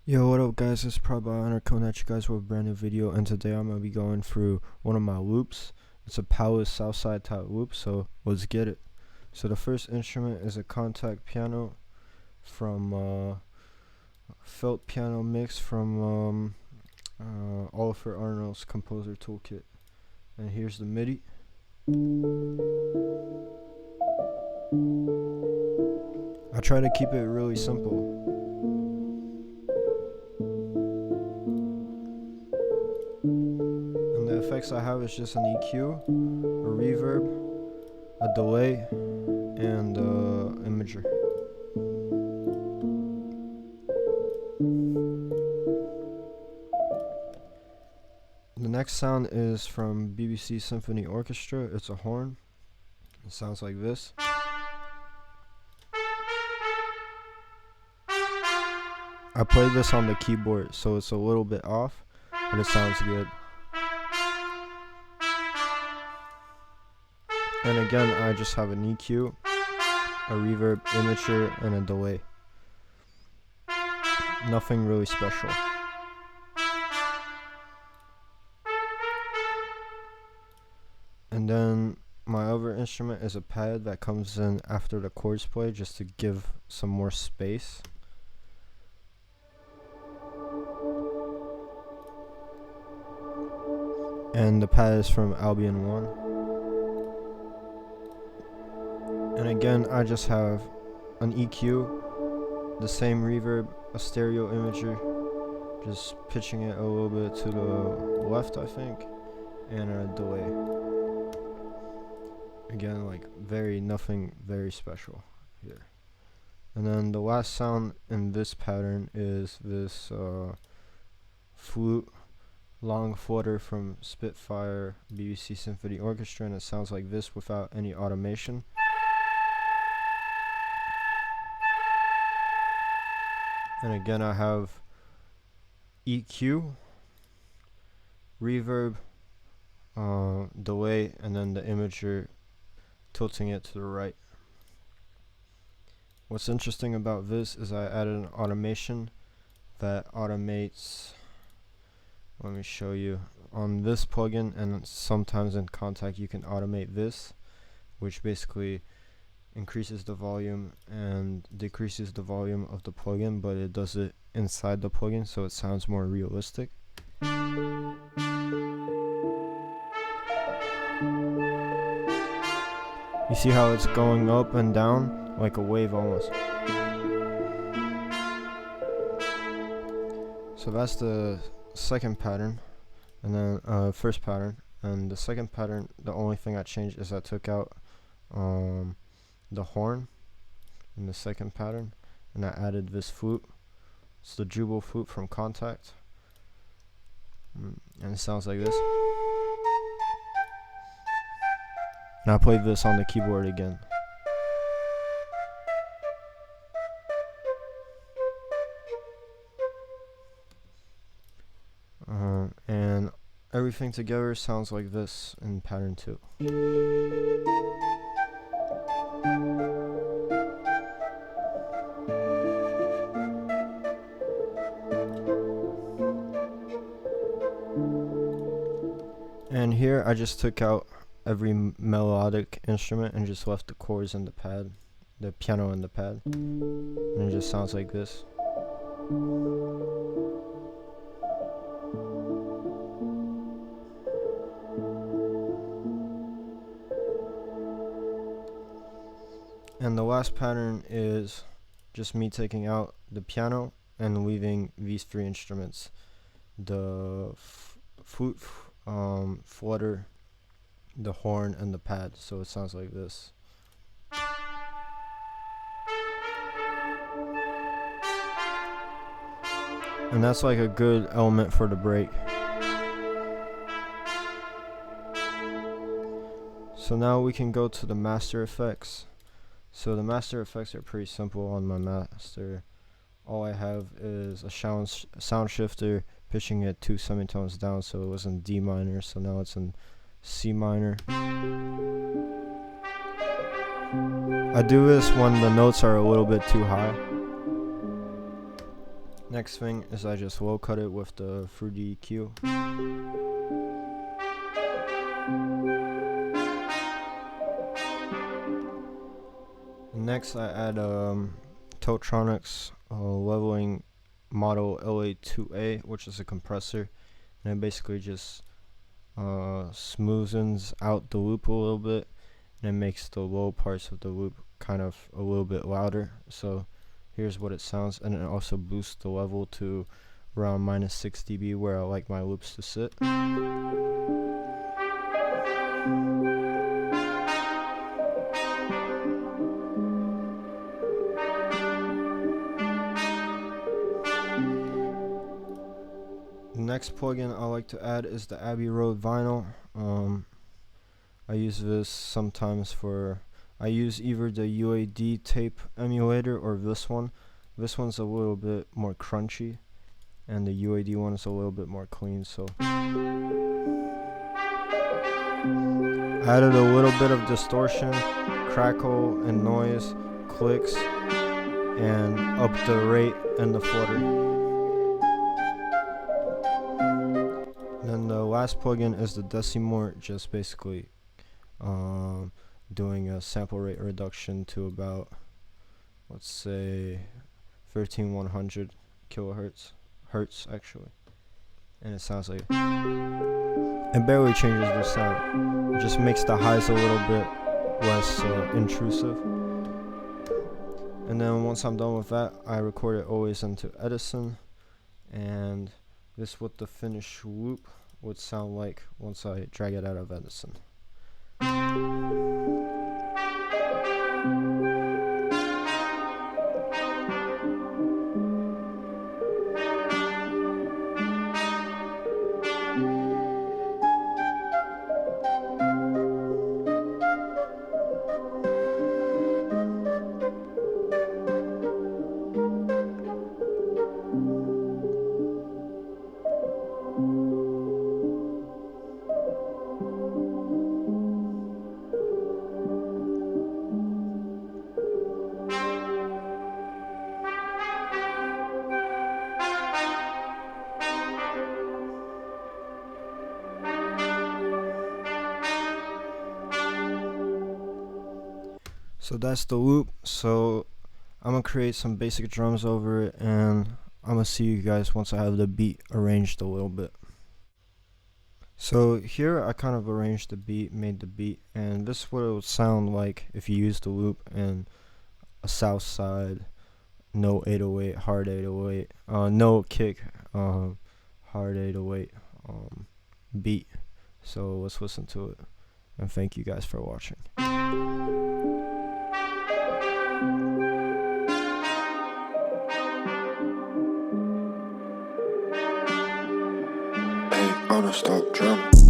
Yo, what up guys, it's Pvlace coming at you guys with a brand new video, and today I'm going to be going through one of my loops. It's a Pvlace Southside type loop, so let's get it. So the first instrument is a contact piano from felt piano mix from Oliver Arnold's Composer Toolkit. And here's the MIDI. I try to keep it really simple. And the effects I have is just an EQ, a reverb, a delay, and imager. The next sound is from BBC Symphony Orchestra. It's a horn. It sounds like this. I played this on the keyboard, so it's a little bit off, but it sounds good. And again, I just have an EQ, a reverb, imager, and a delay. Nothing really special. And then my other instrument is a pad that comes in after the chords play, just to give some more space. And the pad is from Albion 1. And again, I just have an EQ, the same reverb, a stereo imager, just pitching it a little bit to the left, I think, and a delay. Again, like nothing very special here. And then the last sound in this pattern is this flute, long flutter from Spitfire BBC Symphony Orchestra, and it sounds like this without any automation. And again, I have EQ, reverb, delay, and then the imager tilting it to the right. What's interesting about this is I added an automation that automates, let me show you, on this plugin, and sometimes in Contact you can automate this, which basically increases the volume and decreases the volume of the plugin, but it does it inside the plugin, so it sounds more realistic. You see how it's going up and down like a wave almost. So that's the second pattern, and then first pattern. And the second pattern, the only thing I changed is I took out the horn in the second pattern, and I added this flute. It's the Jubal flute from Contact, and it sounds like this. And I played this on the keyboard again. And everything together sounds like this in pattern 2. And here I just took out every melodic instrument and just left the chords and the pad, the piano and the pad, and it just sounds like this. And the last pattern is just me taking out the piano and leaving these 3 instruments: the flute, flutter, the horn, and the pad. So it sounds like this. And that's like a good element for the break. So now we can go to the master effects. So the master effects are pretty simple on my master. All I have is a sound shifter pitching it 2 semitones down, so it was in D minor, so now it's in C minor. I do this when the notes are a little bit too high. Next thing is I just low cut it with the fruity EQ. Next I add Totronics leveling model LA2A, which is a compressor, and it basically just smoothens out the loop a little bit, and it makes the low parts of the loop kind of a little bit louder. So here's what it sounds, and it also boosts the level to around -6 dB where I like my loops to sit. The next plugin I like to add is the Abbey Road vinyl. I use this sometimes for, I use either the UAD tape emulator or this one. This one's a little bit more crunchy, and the UAD one is a little bit more clean. So added a little bit of distortion, crackle, and noise, clicks, and up the rate and the flutter. Then the last plugin is the Decimort, just basically doing a sample rate reduction to about, let's say, 13100 kilohertz, hertz actually, and it sounds like it barely changes the sound. It just makes the highs a little bit less intrusive. And then once I'm done with that, I record it always into Edison, and this is what the finished loop would sound like once I drag it out of Edison. So that's the loop. So I'm gonna create some basic drums over it, and I'm gonna see you guys once I have the beat arranged a little bit. So here I kind of arranged the beat, made the beat, and this is what it would sound like if you used the loop in a Southside, no 808, hard 808, no kick, hard 808 beat. So let's listen to it, and thank you guys for watching. On a stop drum.